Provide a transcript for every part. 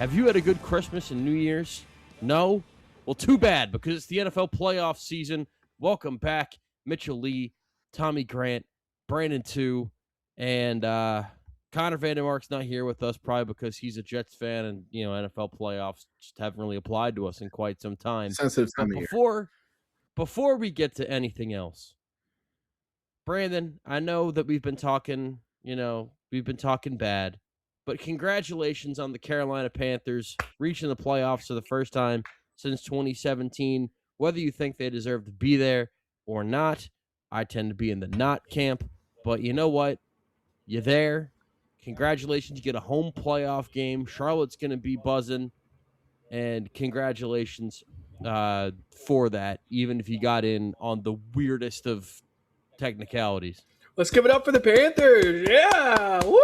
Have you had a good Christmas and New Year's? No? Well, too bad, because it's the NFL playoff season. Welcome back, Mitchell Lea, Tommy Grant, Brandon Tew, and Connor Vandermark's not here with us, probably because he's a Jets fan, and NFL playoffs just haven't really applied to us in quite some time. Sensitive time of year. Before we get to anything else, Brandon, I know that we've been talking bad, but congratulations on the Carolina Panthers reaching the playoffs for the first time since 2017. Whether you think they deserve to be there or not, I tend to be in the not camp. But you know what? You're there. Congratulations. You get a home playoff game. Charlotte's going to be buzzing. And congratulations for that, even if you got in on the weirdest of technicalities. Let's give it up for the Panthers. Yeah. Woo!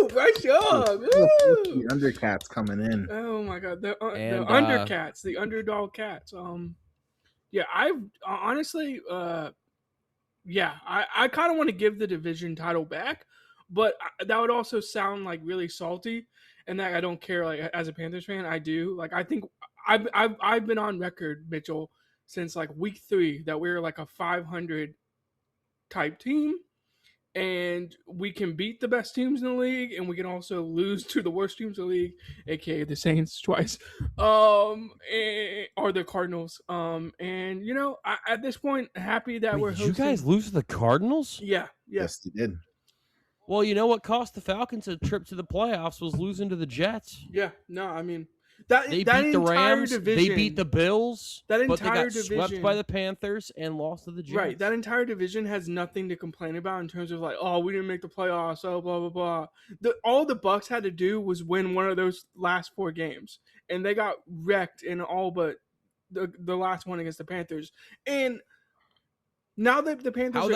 Bryce Young. Woo! The Undercats coming in. Oh, my God. The Undercats. The Underdog Cats. Yeah, I've honestly, I kind of want to give the division title back, but that would also sound like really salty, and that I don't care. Like as a Panthers fan, I do. Like I think I've been on record, Mitchell, since like week 3 that we're like a 500 type team, and we can beat the best teams in the league, and we can also lose to the worst teams in the league, aka the Saints twice, or the Cardinals. And at this point, happy that we're hosting. Did you guys lose to the Cardinals? Yeah. Yes, they did. Well, you know what cost the Falcons a trip to the playoffs was losing to the Jets. Yeah, no, I mean they beat the Rams, division, they beat the Bills, but they got swept by the Panthers and lost to the Jets. Right, that entire division has nothing to complain about in terms of like, oh, we didn't make the playoffs, oh, blah blah blah. All the Bucks had to do was win one of those last 4 games, and they got wrecked in all but the last one against the Panthers. And now that the Panthers how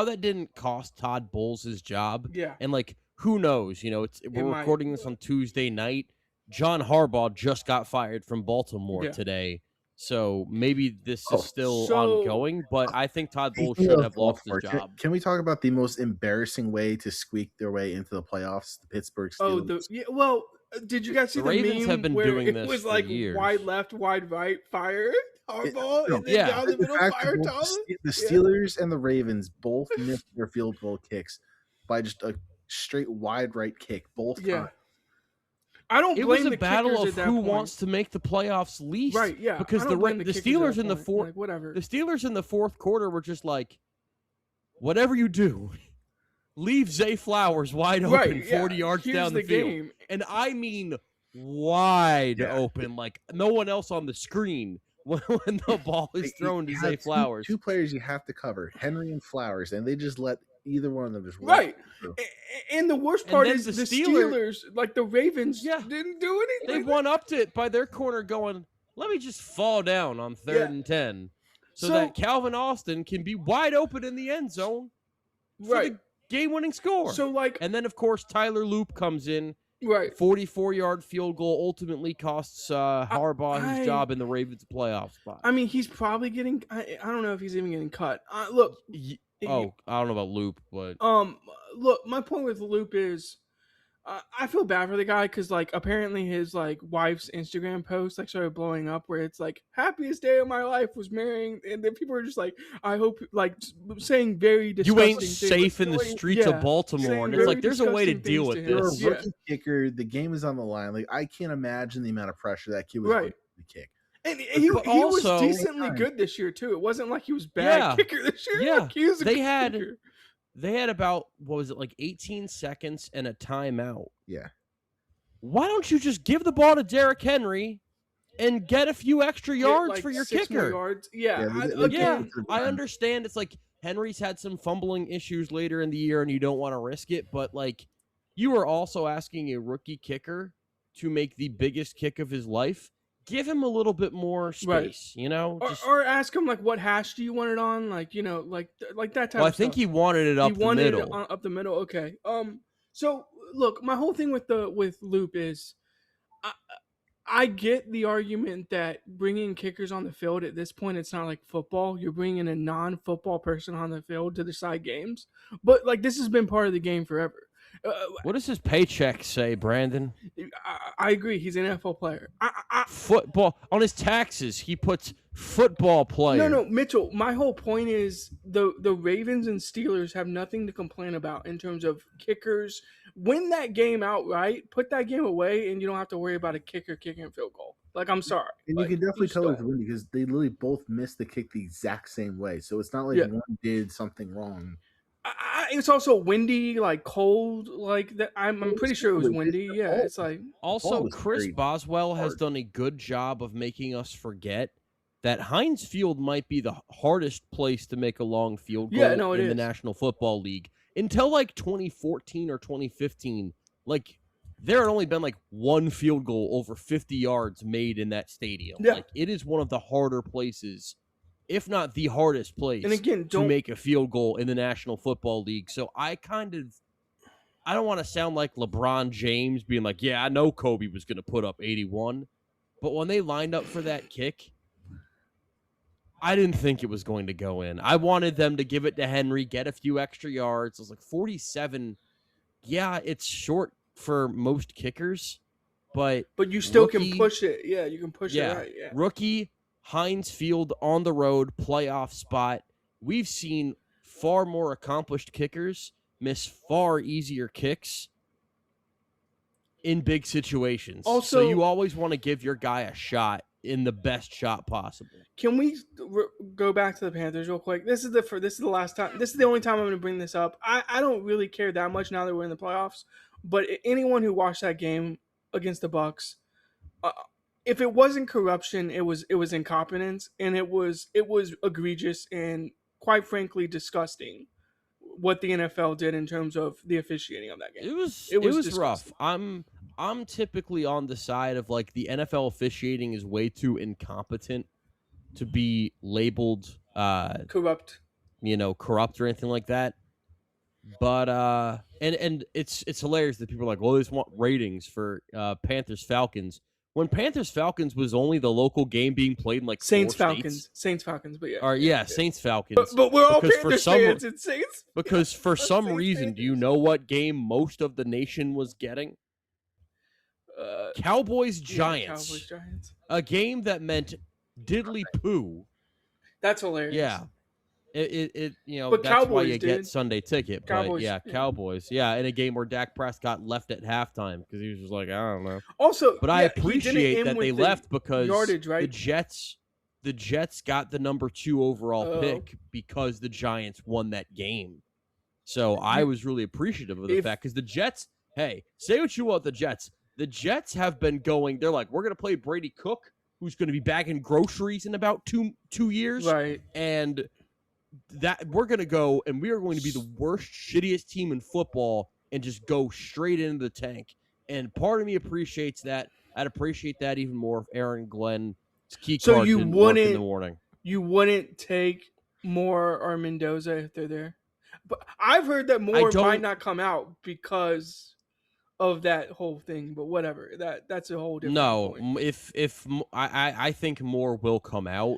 that didn't cost Todd Bowles his job. Yeah, and like who knows? We're recording this on Tuesday night. John Harbaugh just got fired from Baltimore today, so maybe this is still ongoing. But I think Todd Bowles should have lost his job. Can we talk about the most embarrassing way to squeak their way into the playoffs? The Pittsburgh Steelers. Did you guys see the Ravens meme have been where doing this it was for like years. Wide left, wide right, fire Harbaugh, and then down the middle, fire Tomlin? The Steelers and the Ravens both missed their field goal kicks by just a straight wide right kick both times. I don't blame the It was a battle of who point. wants to make the playoffs least. Right, yeah. Because the Steelers in the fourth, whatever. The Steelers in the fourth quarter were just like, whatever you do, leave Zay Flowers wide open 40 yards down the field. Game. And I mean wide open, like no one else on the screen when the ball is thrown to Zay Flowers. Two players you have to cover, Henry and Flowers, and they just let either one of them just right. And the worst part is the Steelers, like the Ravens, didn't do anything. They one-upped it by their corner going, let me just fall down on 3rd and 10 so that Calvin Austin can be wide open in the end zone for the game-winning score. And then, of course, Tyler Loop comes in. Right. 44-yard field goal ultimately costs Harbaugh his job in the Ravens playoff spot. I mean, he's probably getting – I don't know if he's even getting cut. Look – I don't know about Loop, but look, my point with Loop is, I feel bad for the guy because like apparently his like wife's Instagram post like started blowing up where it's like happiest day of my life was marrying, and then people are just like, I hope like saying very disgusting. You ain't safe in the streets of Baltimore, and it's like there's a way to deal with this. You're a rookie kicker. The game is on the line. Like I can't imagine the amount of pressure that kid was going to kick. And he was decently good this year too. It wasn't like he was bad kicker this year. Yeah, like, he was a good kicker. They had about 18 seconds and a timeout. Yeah. Why don't you just give the ball to Derrick Henry and get a few extra yards for your kicker? Yards. I understand. It's like Henry's had some fumbling issues later in the year, and you don't want to risk it. But like, you are also asking a rookie kicker to make the biggest kick of his life. Give him a little bit more space, or ask him like, what hash do you want it on? Like, like that type. Well, of I think stuff. He wanted it up the middle. Up the middle. Okay. So look, my whole thing with Loop is, I get the argument that bringing kickers on the field at this point, it's not like football. You're bringing a non-football person on the field to decide games, but like this has been part of the game forever. What does his paycheck say, Brandon? I agree. He's an NFL player. Football on his taxes. He puts football player. No, Mitchell. My whole point is the Ravens and Steelers have nothing to complain about in terms of kickers. Win that game outright. Put that game away, and you don't have to worry about a kicker kicking a field goal. Like, I'm sorry. And like, you can definitely tell it's windy because they literally both missed the kick the exact same way. So it's not like one did something wrong. It's also windy, like cold, like that. I'm pretty sure it was windy. Yeah, it's like also Chris Boswell has done a good job of making us forget that Heinz Field might be the hardest place to make a long field goal in the National Football League until like 2014 or 2015. Like there had only been like one field goal over 50 yards made in that stadium. Yeah. Like it is one of the harder places, if not the hardest place, and again, to make a field goal in the National Football League. So I don't want to sound like LeBron James being like, yeah, I know Kobe was going to put up 81. But when they lined up for that kick, I didn't think it was going to go in. I wanted them to give it to Henry, get a few extra yards. I was like, 47, yeah, it's short for most kickers. But you still can push it. Yeah, you can push it right. Yeah. Rookie Heinz Field on the road, playoff spot. We've seen far more accomplished kickers miss far easier kicks in big situations. Also, so you always want to give your guy a shot in the best shot possible. Can we go back to the Panthers real quick? This is the last time. This is the only time I'm going to bring this up. I don't really care that much now that we're in the playoffs. But anyone who watched that game against the Bucs, if it wasn't corruption, it was incompetence, and it was egregious and quite frankly disgusting what the NFL did in terms of the officiating of that game. It was rough. I'm typically on the side of like the NFL officiating is way too incompetent to be labeled corrupt. Corrupt or anything like that. But and it's hilarious that people are like, well, they just want ratings for Panthers Falcons. When Panthers Falcons was only the local game being played in like Saints Falcons, but yeah. Or Saints Falcons. But we're all Panthers fans and Saints. Because for some reason, do you know what game most of the nation was getting? Cowboys Giants. Cowboys Giants. A game that meant diddly poo. That's hilarious. Yeah. But that's Cowboys, why you get Sunday ticket. Cowboys, Cowboys. Yeah, in a game where Dak Prescott left at halftime because he was just like, I don't know. Also, but I appreciate that they left because yardage, right? the Jets got the number 2 overall pick because the Giants won that game. So I was really appreciative of the fact because the Jets, hey, say what you want, the Jets have been going. They're like, we're going to play Brady Cook, who's going to be bagging groceries in about two years, right? And that we're going to go and we are going to be the worst, shittiest team in football and just go straight into the tank. And part of me appreciates that. I'd appreciate that even more if Aaron Glenn's key card didn't work in the morning. You wouldn't take Moore or Mendoza if they're there. But I've heard that Moore might not come out because of that whole thing, but whatever. That's a whole different point. If I think Moore will come out.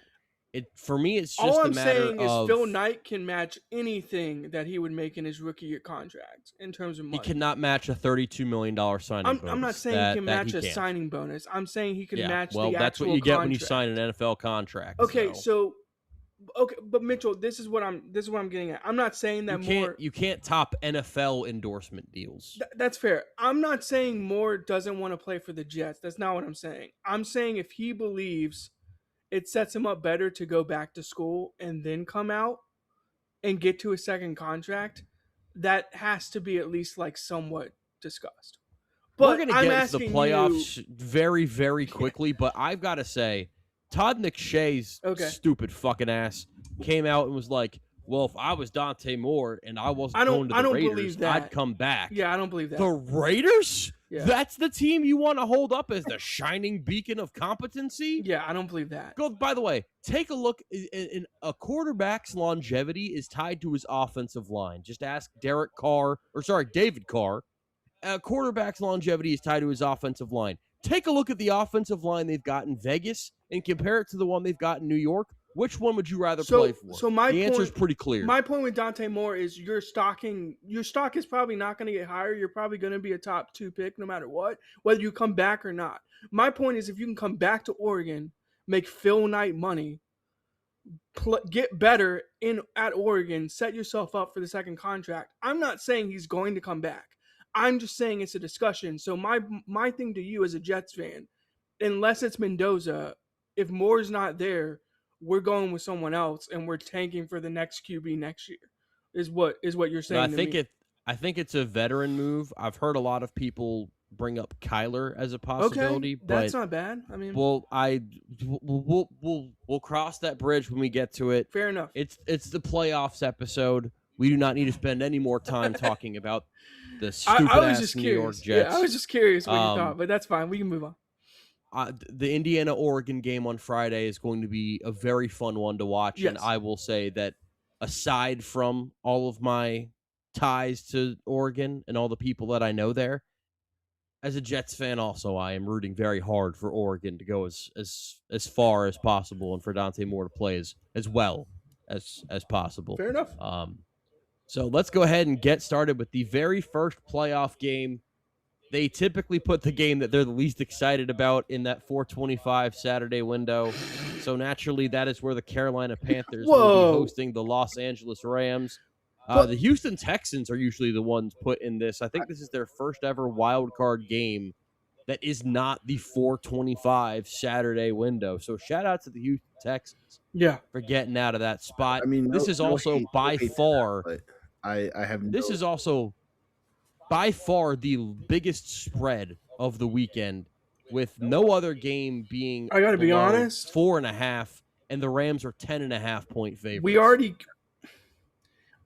For me, it's just all I'm a matter saying is Phil Knight can match anything that he would make in his rookie year contract in terms of money. He cannot match a $32 million signing bonus. I'm not saying he can match a signing bonus. I'm saying he can match the actual contract. Well, that's what you get when you sign an NFL contract. Okay, but Mitchell, this is what I'm getting at. I'm not saying that you can't top NFL endorsement deals. That's fair. I'm not saying Moore doesn't want to play for the Jets. That's not what I'm saying. I'm saying if he believes it sets him up better to go back to school and then come out and get to a second contract, that has to be at least like somewhat discussed. But we're going to get into the playoffs very, very quickly, but I've got to say, Todd McShay's stupid fucking ass came out and was like, well, if I was Dante Moore and I wasn't going to the Raiders, I'd come back. Yeah, I don't believe that. The Raiders? Yeah. That's the team you want to hold up as the shining beacon of competency? Yeah, I don't believe that. By the way, take a look. In a quarterback's longevity is tied to his offensive line. Just ask David Carr. A quarterback's longevity is tied to his offensive line. Take a look at the offensive line they've got in Vegas and compare it to the one they've got in New York. Which one would you rather play for? So the answer is pretty clear. My point with Dante Moore is your stock is probably not going to get higher. You're probably going to be a top 2 pick no matter what, whether you come back or not. My point is if you can come back to Oregon, make Phil Knight money, get better at Oregon, set yourself up for the second contract. I'm not saying he's going to come back. I'm just saying it's a discussion. So my thing to you as a Jets fan, unless it's Mendoza, if Moore's not there, we're going with someone else and we're tanking for the next QB next year. Is what you're saying? No, I think it's a veteran move. I've heard a lot of people bring up Kyler as a possibility. Okay, that's not bad. I mean, we'll cross that bridge when we get to it. Fair enough. It's the playoffs episode. We do not need to spend any more time talking about the stupid-ass New York Jets. Yeah, I was just curious what you thought, but that's fine. We can move on. The Indiana-Oregon game on Friday is going to be a very fun one to watch, yes. And I will say that aside from all of my ties to Oregon and all the people that I know there, as a Jets fan also, I am rooting very hard for Oregon to go as far as possible and for Dante Moore to play as well as possible. Fair enough. So let's go ahead and get started with the very first playoff game. They typically put the game that they're the least excited about in that 4:25 Saturday window. So naturally, that is where the Carolina Panthers will be hosting the Los Angeles Rams. The Houston Texans are usually the ones put in this. I think this is their first ever wild card game that is not the 4:25 Saturday window. So shout out to the Houston Texans for getting out of that spot. I mean, this is also by far. This is also by far the biggest spread of the weekend, with no other game being. I got to be honest, 4.5, and the Rams are 10.5 point favorites.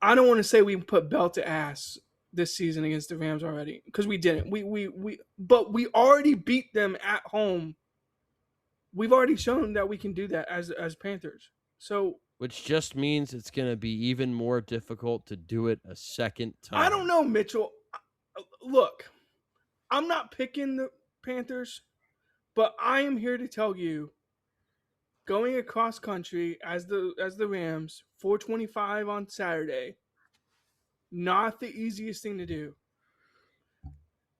I don't want to say we put belt to ass this season against the Rams already, because we didn't. But we already beat them at home. We've already shown that we can do that as Panthers. So. Which just means it's going to be even more difficult to do it a second time. I don't know, Mitchell. Look, I'm not picking the Panthers, but I am here to tell you, going across country as the Rams, 4:25 on Saturday, not the easiest thing to do.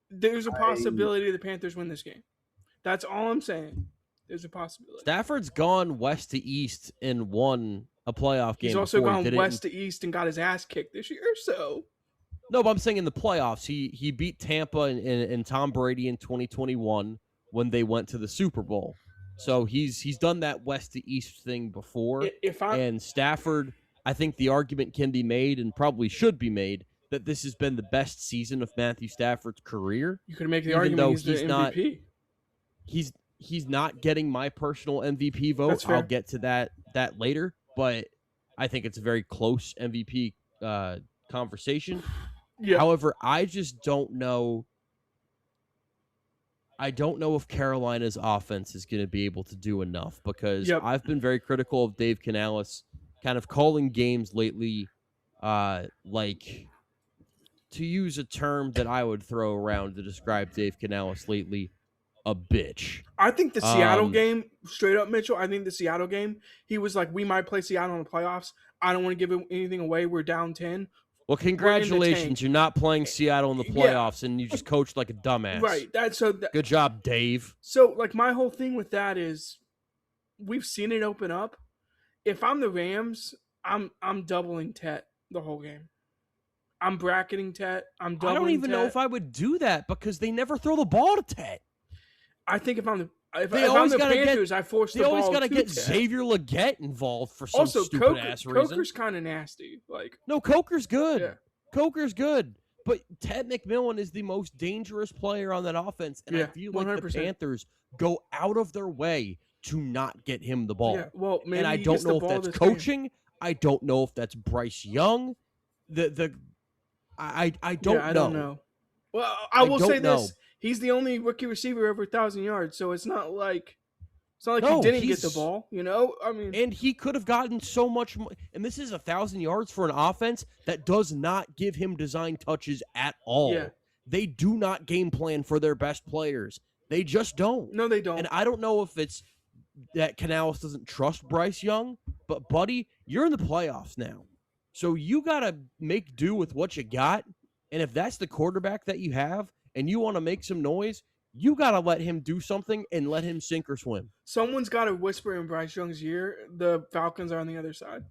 There's a possibility the Panthers win this game. That's all I'm saying. There's a possibility. Stafford's gone west to east and won a playoff game. He's also gone west to east and got his ass kicked this year, so... No, but I'm saying in the playoffs, he beat Tampa and Tom Brady in 2021 when they went to the Super Bowl. So he's done that west to east thing before. And Stafford, I think the argument can be made and probably should be made that this has been the best season of Matthew Stafford's career. You could make the argument he's the MVP. He's not getting my personal MVP vote. I'll get to that later, but I think it's a very close MVP conversation. Yeah. However, I just don't know. I don't know if Carolina's offense is going to be able to do enough, because I've been very critical of Dave Canales kind of calling games lately, like, to use a term that I would throw around to describe Dave Canales lately, a bitch. I think the Seattle game, straight up, Mitchell, I think the Seattle game, he was like, we might play Seattle in the playoffs. I don't want to give anything away. We're down 10. Well, congratulations. You're not playing Seattle in the playoffs, and you just coached like a dumbass. Right. Good job, Dave. So, like, my whole thing with that is we've seen it open up. If I'm the Rams, I'm doubling Tet the whole game. I'm bracketing Tet. I'm doubling I don't even know if I would do that, because they never throw the ball to Tet. I think if I'm the Panthers, I force the ball. They always got to get Ted. Xavier Legette involved for some stupid-ass reason. Coker's kind of nasty. No, Coker's good. Yeah. Coker's good. But Ted McMillan is the most dangerous player on that offense, and I feel like 100%. The Panthers go out of their way to not get him the ball. Yeah, well, maybe and I don't know if that's coaching. Game. I don't know if that's Bryce Young. I don't know. Well, I will say this. He's the only rookie receiver over 1,000 yards, so it's not like he didn't get the ball, you know? I mean, and he could have gotten so much more. And this is 1,000 yards for an offense that does not give him design touches at all. Yeah. They do not game plan for their best players. They just don't. No, they don't. And I don't know if it's that Canales doesn't trust Bryce Young, but buddy, you're in the playoffs now. So you got to make do with what you got. And if that's the quarterback that you have and you want to make some noise, you got to let him do something and let him sink or swim. Someone's got to whisper in Bryce Young's ear, the Falcons are on the other side.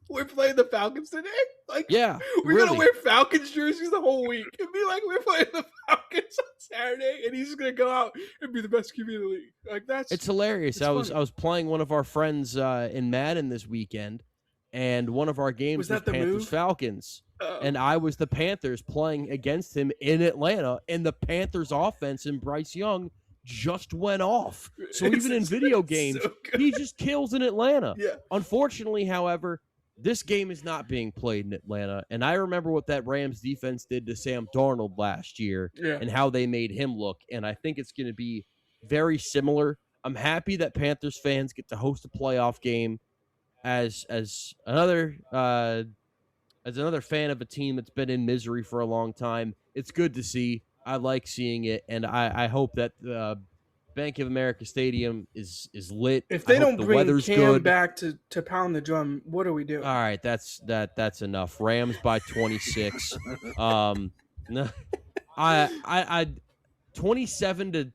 We're playing the Falcons today. Like, yeah, we're really. gonna wear Falcons jerseys the whole week and be like, we're playing the Falcons on Saturday, and he's just gonna go out and be the best QB in the league. Like it's hilarious. I was playing one of our friends in Madden this weekend, and one of our games was Panthers Falcons, and I was the Panthers playing against him in Atlanta, and the Panthers offense and Bryce Young just went off. So even in video games, he just kills in Atlanta. Yeah. Unfortunately, however, this game is not being played in Atlanta, and I remember what that Rams defense did to Sam Darnold last year and how they made him look, and I think it's going to be very similar. I'm happy that Panthers fans get to host a playoff game as another fan of a team that's been in misery for a long time. It's good to see. I like seeing it, and I hope that Bank of America Stadium is lit. If they don't the bring weather's Cam good. back to pound the drum, what are we doing? All right, that's enough. Rams by 26. No, I 27-13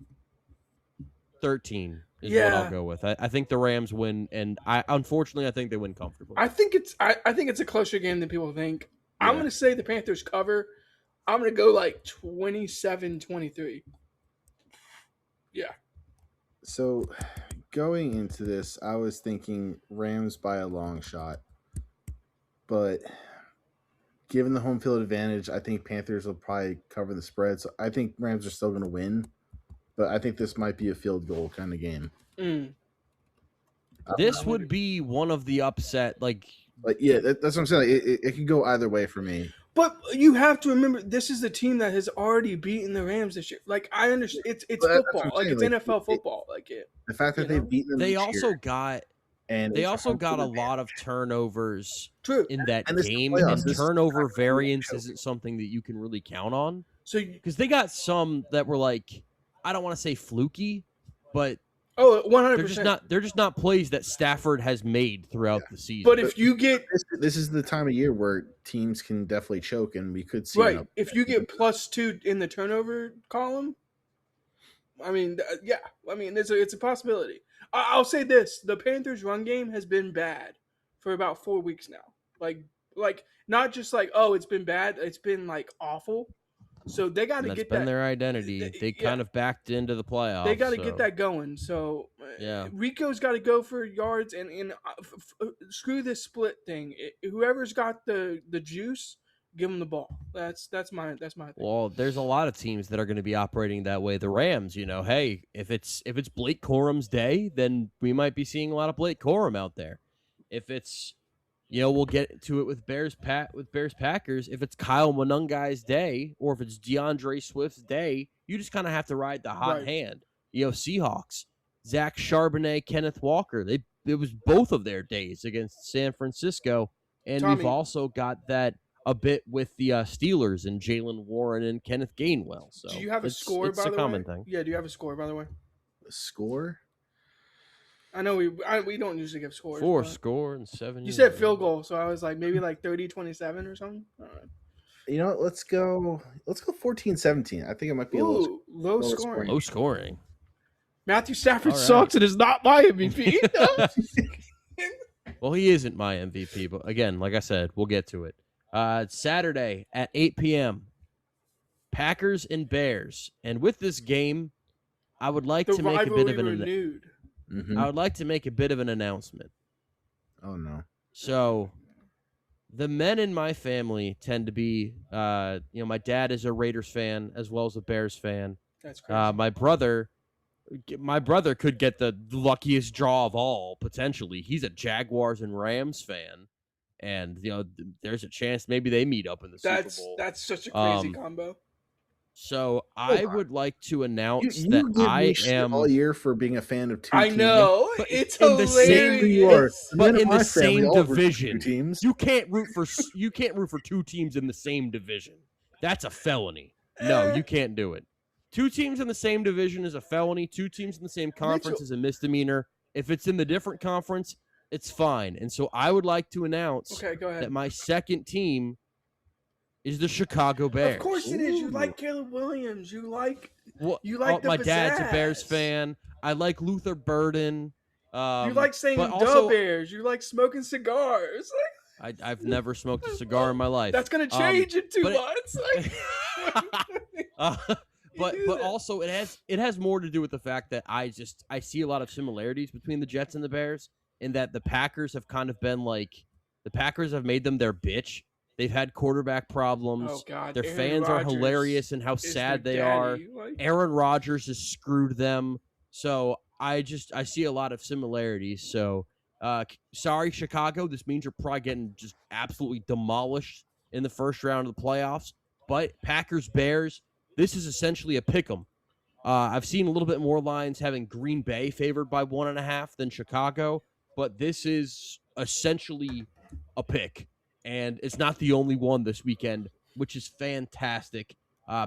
is what I'll go with. I think the Rams win, and unfortunately I think they win comfortably. I think it's a closer game than people think. Yeah. I'm going to say the Panthers cover. I'm going to go like 27-23. Yeah. So, going into this, I was thinking Rams by a long shot. But given the home field advantage, I think Panthers will probably cover the spread. So, I think Rams are still going to win. But I think this might be a field goal kind of game. This would be one of the upset, like yeah, that's what I'm saying. It could go either way for me. But you have to remember, this is the team that has already beaten the Rams this year. Like, I understand, it's football, like it's NFL football. Like the fact that they've beaten them, they also got a lot of turnovers in that game, and turnover variance isn't something that you can really count on. So because they got some that were like, I don't want to say fluky, but 100%. They're just not plays that Stafford has made throughout the season. But if you get this is the time of year where teams can definitely choke, and we could see if you get +2 in the turnover column, I mean, it's a possibility. I'll say this: the Panthers' run game has been bad for about 4 weeks now. Like not just like, oh, it's been bad; it's been like awful. So they got to get that. That's been their identity. They kind of backed into the playoffs. They got to get that going. So Rico's got to go for yards, and screw this split thing. Whoever's got the juice, give them the ball. That's my thing. Well, there's a lot of teams that are going to be operating that way. The Rams, hey, if it's Blake Corum's day, then we might be seeing a lot of Blake Corum out there. If it's we'll get to it with Bears Packers. If it's Kyle Monungai's day, or if it's DeAndre Swift's day, you just kind of have to ride the hot hand. Seahawks, Zach Charbonnet, Kenneth Walker. It was both of their days against San Francisco, and we've also got that a bit with the Steelers and Jalen Warren and Kenneth Gainwell. So do you have a score? It's a common thing. Yeah, do you have a score, by the way? A score? I know we don't usually give scores. 4 score and 7. You said field goal, so I was like maybe like 30-27 or something. All right. Let's go 14-17. I think it might be low scoring. Low scoring. Matthew Stafford sucks and is not my MVP. Well, he isn't my MVP, but again, like I said, we'll get to it. Saturday at 8 p.m. Packers and Bears, and with this game, I would like to make a bit of an I would like to make a bit of an announcement. Oh, no. So, the men in my family tend to be, my dad is a Raiders fan as well as a Bears fan. That's crazy. My brother could get the luckiest draw of all, potentially. He's a Jaguars and Rams fan. And, there's a chance maybe they meet up in the Super Bowl. That's such a crazy combo. So I would like to announce that I am all year for being a fan of two teams. I know it's in hilarious. But in the same division, teams. You can't root for 2 teams in the same division. That's a felony. No, you can't do it. 2 teams in the same division is a felony. 2 teams in the same conference is a misdemeanor. If it's in the different conference, it's fine. And so I would like to announce that my second team is the Chicago Bears. Of course it is. You like Caleb Williams. You like the my pizzazz. dad's a Bears fan. I like Luther Burden. You like saying "Duh Bears." You like smoking cigars. I've never smoked a cigar in my life. That's gonna change in 2 months. But also it has more to do with the fact that I see a lot of similarities between the Jets and the Bears, in that the Packers have kind of been like, the Packers have made them their bitch. They've had quarterback problems. Oh God, their fans are hilarious and how sad they are. Aaron Rodgers has screwed them. So I see a lot of similarities. So sorry, Chicago. This means you're probably getting just absolutely demolished in the first round of the playoffs. But Packers Bears, this is essentially a pick 'em. I've seen a little bit more lines having Green Bay favored by 1.5 than Chicago, but this is essentially a pick. And it's not the only one this weekend, which is fantastic.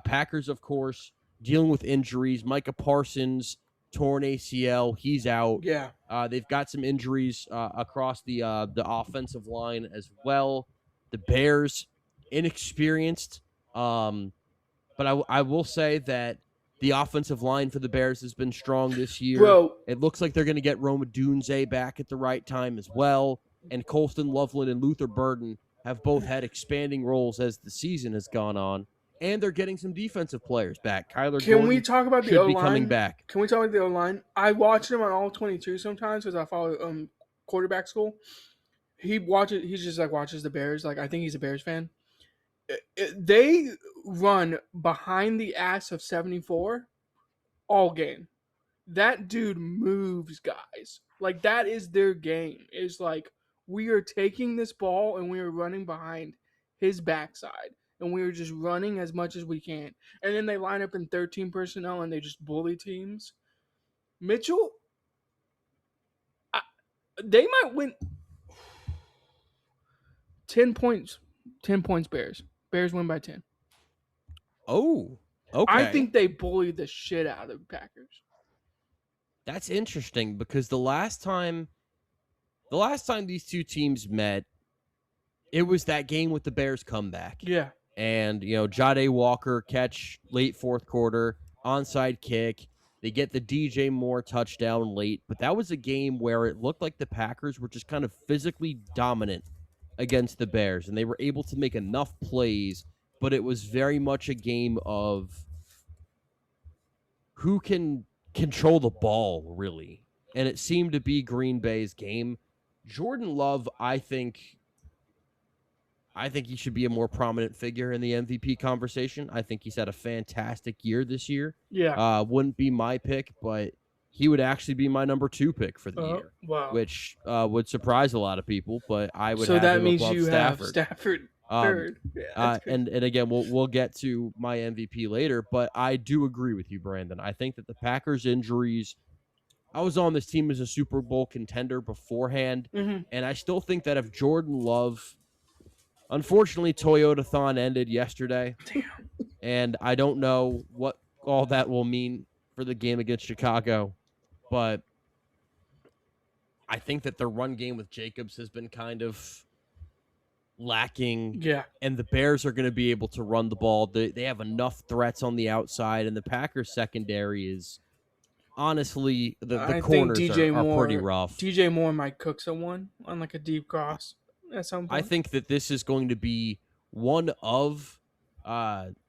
Packers, of course, dealing with injuries. Micah Parsons, torn ACL, he's out. Yeah. They've got some injuries across the offensive line as well. The Bears, inexperienced. But I will say that the offensive line for the Bears has been strong this year. Bro. It looks like they're going to get Roma Dunze back at the right time as well. And Colston Loveland and Luther Burden have both had expanding roles as the season has gone on. And they're getting some defensive players back. Kyler Can Gordon we talk about the should O-line? be coming back. Can we talk about the O-line? I watch him on all 22 sometimes because I follow quarterback school. He just like watches the Bears. Like, I think he's a Bears fan. They run behind the ass of 74 all game. That dude moves guys. Like, that is their game. It's like, we are taking this ball and we are running behind his backside. And we are just running as much as we can. And then they line up in 13 personnel and they just bully teams. Mitchell, they might win 10 points. 10 points, Bears. Bears win by 10. Oh, okay. I think they bullied the shit out of the Packers. That's interesting because the last time these two teams met, it was that game with the Bears comeback. Yeah. And, Jade Walker catch late fourth quarter, onside kick. They get the DJ Moore touchdown late. But that was a game where it looked like the Packers were just kind of physically dominant against the Bears. And they were able to make enough plays. But it was very much a game of who can control the ball, really. And it seemed to be Green Bay's game. Jordan Love, I think he should be a more prominent figure in the MVP conversation. I think he's had a fantastic year this year. Yeah. Wouldn't be my pick, but he would actually be my number 2 pick for the year. Wow. Which would surprise a lot of people, but I would have him above Stafford. So that means you have Stafford third. And again, we'll get to my MVP later, but I do agree with you, Brandon. I think that the Packers' injuries, I was on this team as a Super Bowl contender beforehand, and I still think that if Jordan Love, unfortunately, Toyota-thon ended yesterday, and I don't know what all that will mean for the game against Chicago, but I think that the run game with Jacobs has been kind of lacking. Yeah. And the Bears are going to be able to run the ball. They have enough threats on the outside, and the Packers secondary is honestly the corners are pretty rough. DJ Moore might cook someone on like a deep cross at some point. I think that this is going to be one of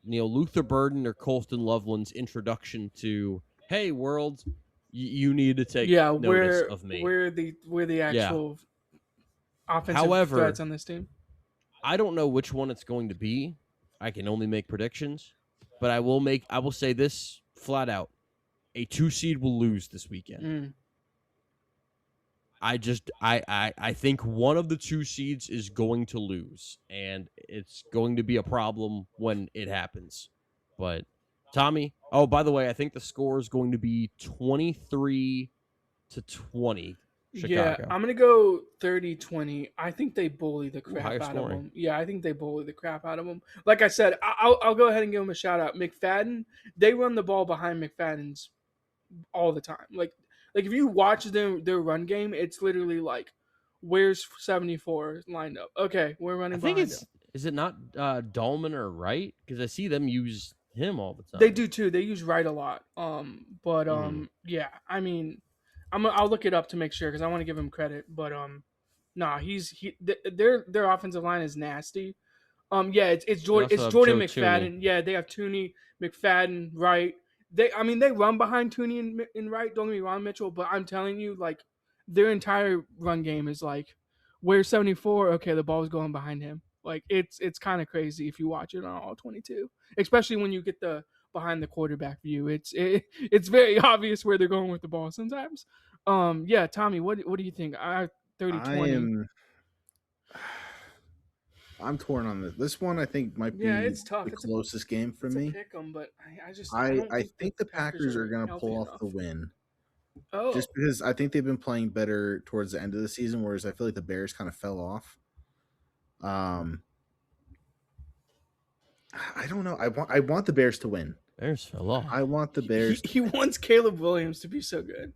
Luther Burden or Colston Loveland's introduction to, hey world, you need to take notice of me. We're the actual offensive threats on this team. I don't know which one it's going to be. I can only make predictions, but I will say this flat out. A 2 seed will lose this weekend. I think one of the 2 seeds is going to lose, and it's going to be a problem when it happens. But Tommy, by the way, I think the score is going to be 23-20 Chicago. Yeah, I'm going to go 30-20. I think they bully the crap higher out scoring. of them. Yeah, I think they bully the crap out of them. Like I said, I'll go ahead and give them a shout out. McFadden, they run the ball behind McFadden's all the time. Like if you watch their run game, it's literally like, where's 74 lined up? Okay, we're running I think behind it's him. is it not Dolman or Wright? Because I see them use him all the time. They do too. They use Wright a lot. Yeah. I mean, I'll look it up to make sure because I want to give him credit. But nah, their offensive line is nasty. Yeah, it's Jordan Joe McFadden. Tooney. Yeah, they have Tooney, McFadden, Wright. They run behind Tooney and Wright. Don't get me wrong, Mitchell, but I'm telling you, like, their entire run game is like, where's 74? Okay, the ball's going behind him. Like, it's kind of crazy if you watch it on all 22, especially when you get the behind the quarterback view. It's very obvious where they're going with the ball sometimes. Yeah, Tommy, what do you think? 30-20. I'm torn on this. This one I think might be it's tough. the closest game for me. Pick 'em, but I think the Packers are going to pull off the win. Oh, Just because I think they've been playing better towards the end of the season, whereas I feel like the Bears kind of fell off. I don't know. I want the Bears to win. Bears fell off. I want the Bears. He wants Caleb Williams to be so good.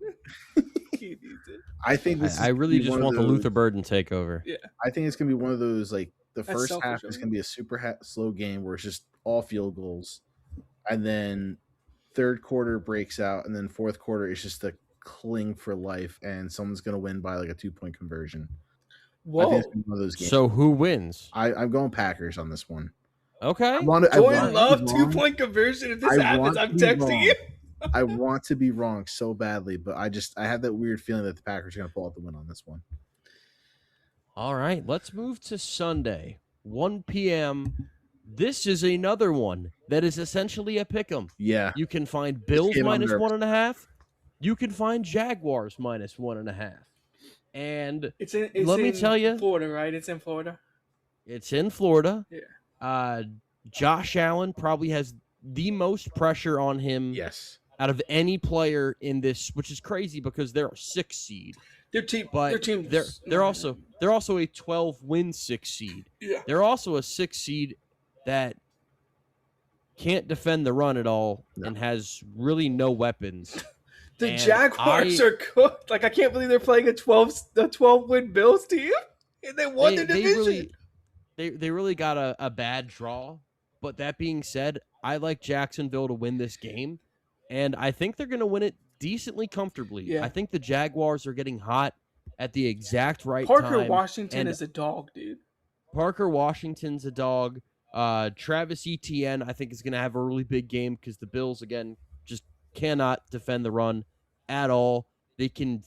He needs it. I think this. I really just want the Luther Burden takeover. Yeah, I think it's gonna be one of those, like, the That's first selfish half of is him. gonna be a super slow game where it's just all field goals, and then third quarter breaks out, and then fourth quarter is just a cling for life, and someone's gonna win by like a 2-point conversion. Whoa. I think it's gonna be one of those games. So who wins? I'm going Packers on this one. Okay. Jordan Love 2-point conversion. If this happens, I'm texting you. I want to be wrong so badly, but I have that weird feeling that the Packers are going to pull out the win on this one. All right, let's move to Sunday, 1 p.m. This is another one that is essentially a pick'em. Yeah. You can find Bills minus 1.5. You can find Jaguars minus 1.5. And let me tell you, Florida, right? It's in Florida. It's in Florida. Yeah. Josh Allen probably has the most pressure on him. Yes. Out of any player in this, which is crazy because they're a 6 seed. Their team, they're also a 12-win 6 seed. Yeah. They're also a 6 seed that can't defend the run at all and has really no weapons. The Jaguars are cooked. Like, I can't believe they're playing a 12-win Bills team and they won the division. They really got a bad draw. But that being said, I like Jacksonville to win this game. And I think they're going to win it decently comfortably. Yeah. I think the Jaguars are getting hot at the exact right time. Parker Washington is a dog, dude. Parker Washington's a dog. Travis Etienne, I think, is going to have a really big game because the Bills, again, just cannot defend the run at all. They can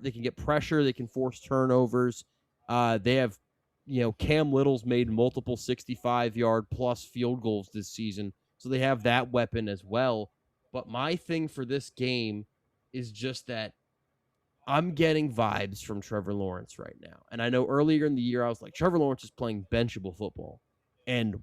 they can get pressure. They can force turnovers. They have, Cam Little's made multiple 65-yard plus field goals this season. So they have that weapon as well. But my thing for this game is just that I'm getting vibes from Trevor Lawrence right now. And I know earlier in the year I was like, Trevor Lawrence is playing benchable football. And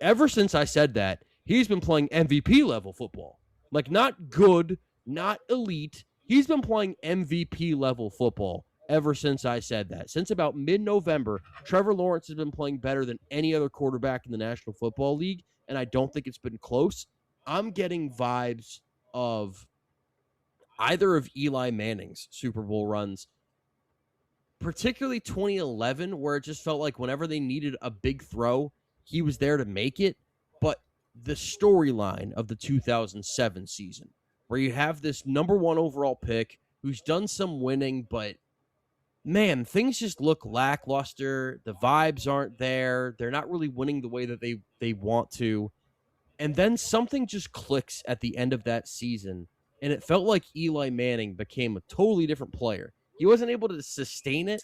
ever since I said that, he's been playing MVP level football. Like, not good, not elite. He's been playing MVP level football ever since I said that. Since about mid-November, Trevor Lawrence has been playing better than any other quarterback in the National Football League. And I don't think it's been close. I'm getting vibes of either of Eli Manning's Super Bowl runs, particularly 2011, where it just felt like whenever they needed a big throw, he was there to make it. But the storyline of the 2007 season, where you have this number 1 overall pick who's done some winning, but man, things just look lackluster. The vibes aren't there. They're not really winning the way that they want to. And then something just clicks at the end of that season, and it felt like Eli Manning became a totally different player. He wasn't able to sustain it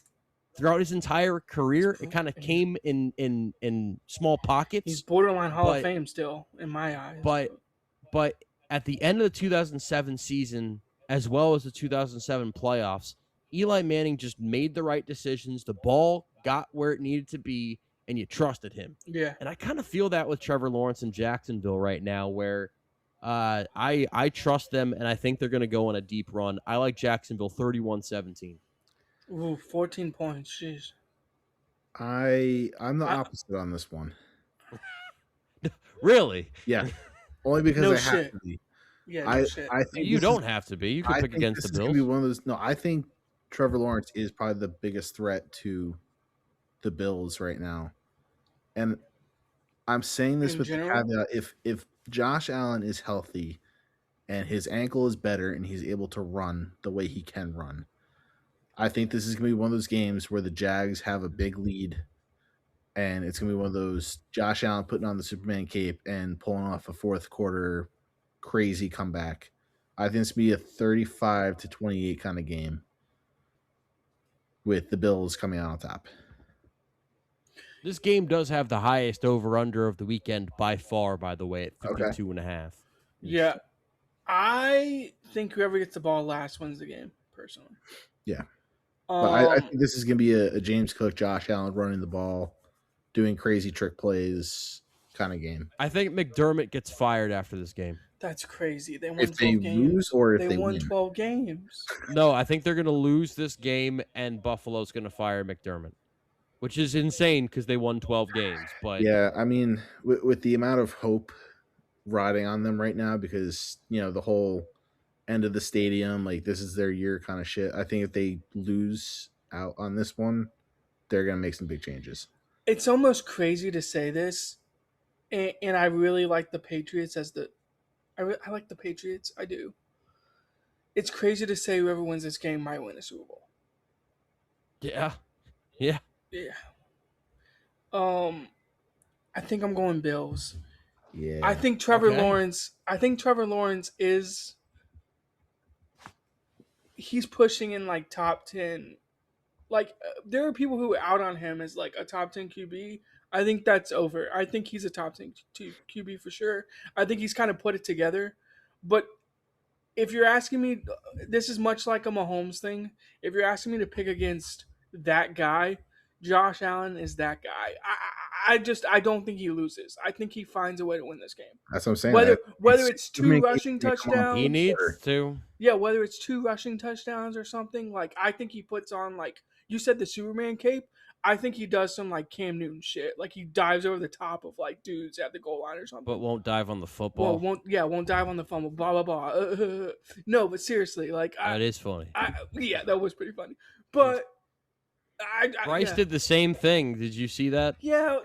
throughout his entire career. It kind of came in small pockets. He's borderline Hall of Fame still, in my eyes. But at the end of the 2007 season, as well as the 2007 playoffs, Eli Manning just made the right decisions. The ball got where it needed to be, and you trusted him. Yeah. And I kind of feel that with Trevor Lawrence in Jacksonville right now, where I trust them, and I think they're going to go on a deep run. I like Jacksonville 31-17. Ooh, 14 points. Jeez. I'm the opposite on this one. Really? Yeah. Only because No I have shit. to be. Yeah, no I shit. think You this don't is- have to be. You can I pick think against this the is gonna Bills. be one of those. No, I think Trevor Lawrence is probably the biggest threat to the Bills right now, and I'm saying this In with general? the caveat: if Josh Allen is healthy and his ankle is better and he's able to run the way he can run, I think this is gonna be one of those games where the Jags have a big lead, and it's gonna be one of those Josh Allen putting on the Superman cape and pulling off a fourth quarter crazy comeback. I think it's gonna be a 35-28 kind of game with the Bills coming out on top. This game does have the highest over-under of the weekend by far, by the way, at 52.5. Yeah. I think whoever gets the ball last wins the game, personally. Yeah. But I think this is going to be a James Cook, Josh Allen running the ball, doing crazy trick plays kind of game. I think McDermott gets fired after this game. That's crazy. They won If 12 they games. lose or if They they won win. 12 games. No, I think they're going to lose this game, and Buffalo's going to fire McDermott, which is insane because they won 12 games. But Yeah, I mean, with the amount of hope riding on them right now, because the whole end of the stadium, like this is their year kind of shit. I think if they lose out on this one, they're gonna make some big changes. It's almost crazy to say this, and I really like the Patriots I like the Patriots. I do. It's crazy to say whoever wins this game might win a Super Bowl. yeah. Yeah. I think I'm going Bills. Yeah, I think Trevor Okay. Lawrence is. He's pushing in like top 10. Like there are people who out on him as like a top 10 QB. I think that's over. I think he's a top 10 QB for sure. I think he's kind of put it together. But if you're asking me, this is much like a Mahomes thing. If you're asking me to pick against that guy, Josh Allen is that guy. I don't think he loses. I think he finds a way to win this game. that's what I'm saying. Whether it's two Superman rushing Cape is gonna come on. touchdowns, He needs to. yeah, whether it's 2 rushing touchdowns or something, like I think he puts on like you said the Superman cape. I think he does some like Cam Newton shit. Like he dives over the top of like dudes at the goal line or something. But won't dive on the football. Won't dive on the fumble. Blah blah blah. No, but seriously, like That is funny. yeah, that was pretty funny. But Bryce did the same thing. Did you see that? Yeah,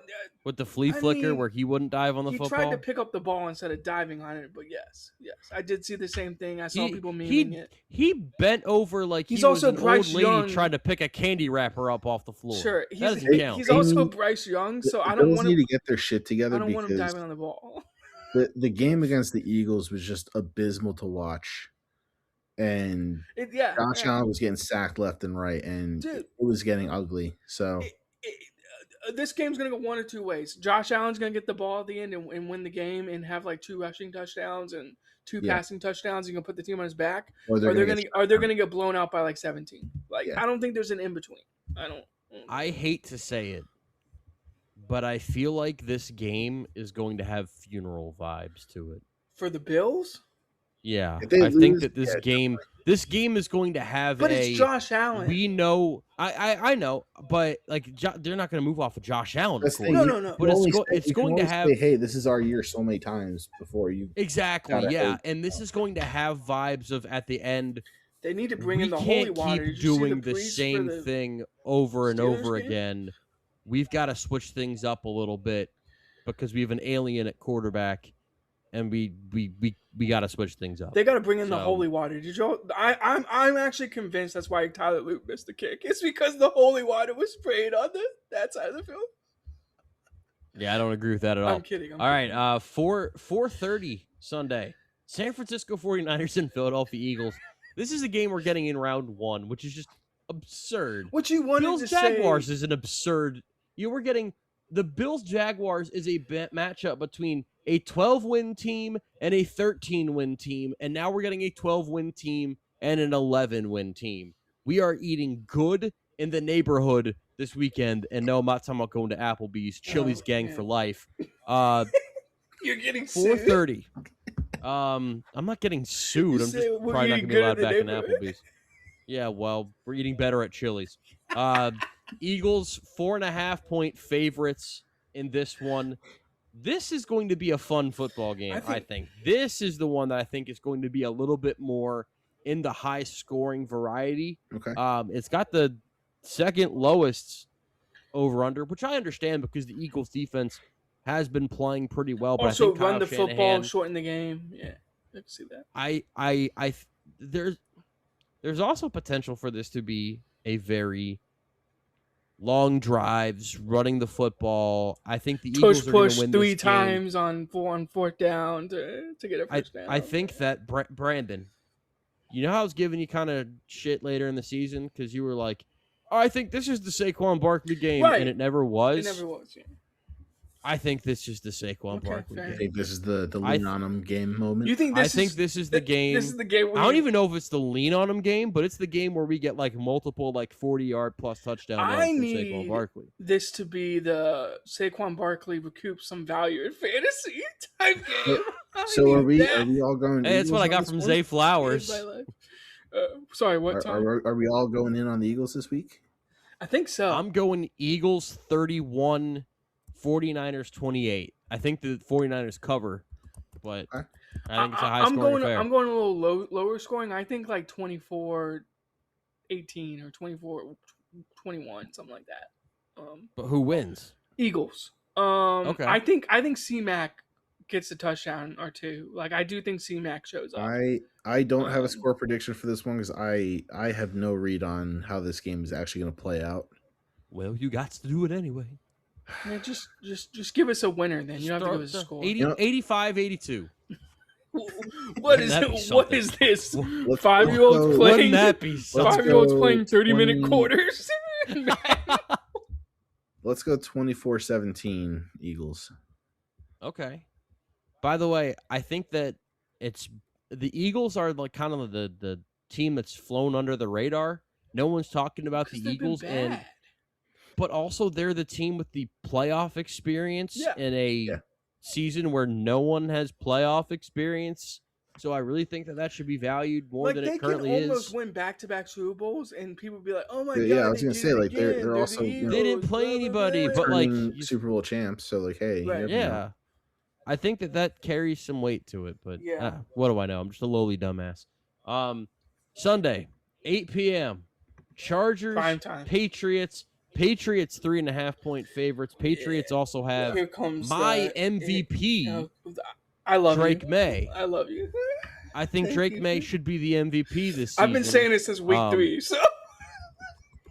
With the flea flicker where he wouldn't dive on the he football? tried to pick up the ball instead of diving on it. But yes, I did see the same thing. I saw people memeing it. He bent over like He's he was also an Bryce old lady Young. trying to pick a candy wrapper up off the floor. Sure, that doesn't count. he's also Bryce Young, so I The don't Bills want need him. to get their shit together I don't want him because diving on the ball. the game against the Eagles was just abysmal to watch, and Josh Allen was getting sacked left and right, and Dude. it was getting ugly. So This game's gonna go one of two ways. Josh Allen's gonna get the ball at the end and win the game and have like 2 rushing touchdowns and 2 passing touchdowns. He's gonna put the team on his back, or they're gonna get blown out by like 17. Like I don't think there's an in between. I hate to say it, but I feel like this game is going to have funeral vibes to it. For the Bills? Yeah, If they I think lose, that this game is going to have. But it's Josh Allen. We know, I know, but like they're not going to move off of Josh Allen. Of course. No. But it's going to have. Say, hey, this is our year so many times before you. Exactly. Yeah, and this is going to have vibes of at the end. They need to bring in the holy water. We can't keep doing the same thing over and over again. We've got to switch things up a little bit because we have an alien at quarterback, and we got to switch things up. They got to bring in the holy water. Did you? I'm actually convinced that's why Tyler Luke missed the kick. It's because the holy water was sprayed on that side of the field. Yeah, I don't agree with that at all. I'm kidding. All right, 4:30 Sunday. San Francisco 49ers and Philadelphia Eagles. This is a game we're getting in round 1, which is just absurd. What you wanted Bills to Jaguars say is an absurd. We're getting the Bills Jaguars is a matchup between a 12-win team and a 13-win team, and now we're getting a 12-win team and an 11-win team. We are eating good in the neighborhood this weekend, and no, I'm not talking about going to Applebee's. Chili's gang for life. You're getting 4:30. I'm not getting sued. I'm just say we're probably not eating gonna be allowed good in back the in neighborhood? Applebee's. Yeah, well, we're eating better at Chili's. Eagles 4.5-point favorites in this one. This is going to be a fun football game, I think. This is the one that I think is going to be a little bit more in the high-scoring variety. Okay. It's got the second lowest over-under, which I understand because the Eagles' defense has been playing pretty well. But Also, I think run Kyle the Shanahan, football, shorten the game. Yeah, I can see that. There's also potential for this to be a very long drives, running the football. I think the Eagles are going to win this 3 game. times on fourth down to get a first down. I think that Brandon, you know how I was giving you kind of shit later in the season because you were like, oh, I think this is the Saquon Barkley game, Right. and it never was. It never was, yeah. I think this is the Saquon Barkley I game. think this is the lean on him game moment. You think I think this is the game. This is the game where I don't even know if it's the lean on him game, but it's the game where we get like multiple 40-yard plus touchdown runs from Saquon Barkley. This to be the Saquon Barkley recoup some value in fantasy type game. So are we all going? Hey, that's what I got from Zay Flowers. Sorry, what time? Are we all going in on the Eagles this week? I think so. I'm going Eagles 31, 49ers 28. I think the 49ers cover, but I think it's a high scoring affair. I'm going a little lower scoring. I think like 24-18 or 24-21, something like that. But who wins? Eagles. Okay. I think C-Mac gets a touchdown or two. Like I do think C-Mac shows up. I don't have a score prediction for this one because I have no read on how this game is actually going to play out. Well, you got to do it anyway. Man, just give us a winner then. You don't have to give us a score. 85-82. What is this? 5-year-olds playing? Wouldn't that be something? 5-year-olds playing 30-minute quarters. Let's go 24-17 Eagles. Okay. By the way, I think that it's the Eagles are like kind of the team that's flown under the radar. No one's talking about the Eagles, but also they're the team with the playoff experience in a season where no one has playoff experience. So I really think that should be valued more than it currently is. They can almost win back-to-back Super Bowls, and people be like, "Oh my god!" Yeah, I was gonna say like they're also the they didn't play anybody, but like Super Bowl champs. So like, hey, Right. yeah. I think that carries some weight to it, but what do I know? I'm just a lowly dumbass. Sunday, 8 p.m. Chargers, Prime time. Patriots. Patriots 3.5-point favorites. Patriots also have Here comes my MVP, I love Drake you. May. I love you. I think Drake May should be the MVP this season. I've been saying it since week 3, so.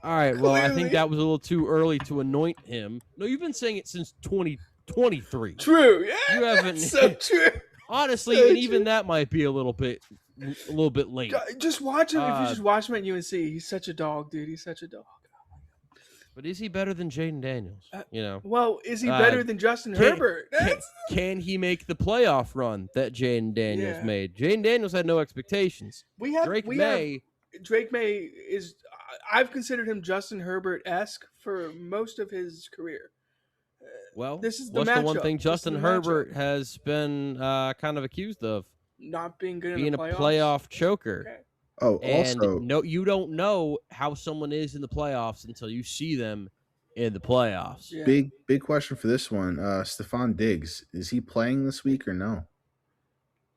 All right, well, I think Clearly. that was a little too early to anoint him. No, you've been saying it since 2023. True, yeah. You haven't. So true. Honestly, So and even that might be a little bit late. Just watch him. If you just watch him at UNC, he's such a dog, dude. He's such a dog. But is he better than Jaden Daniels? Well, is he better than Justin Herbert? Can he make the playoff run that Jaden Daniels made? Jaden Daniels had no expectations. Drake May is. I've considered him Justin Herbert-esque for most of his career. Well, this is the what's matchup. the one thing Justin Herbert matchup. has been kind of accused of? Not being good being in the a playoffs? playoff choker. Okay. Oh, and also, no, you don't know how someone is in the playoffs until you see them in the playoffs. Yeah. big question for this one. Stephon Diggs, is he playing this week or no?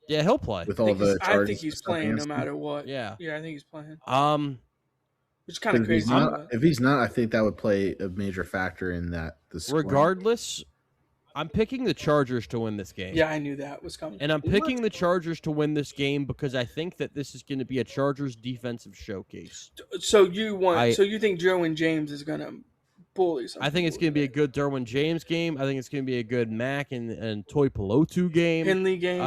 Yeah, he'll play. With all the charges, I think he's playing no matter what. Yeah, I think he's playing. Which is kind But of crazy. If he's not, I think that would play a major factor in that. Regardless, I'm picking the Chargers to win this game. Yeah, I knew that was coming. And I'm picking the Chargers to win this game because I think that this is going to be a Chargers defensive showcase. So you think Derwin James is going to bully something? I think it's going to be a good Derwin James game. I think it's going to be a good Mac and Toy Pelotu game. Henley game.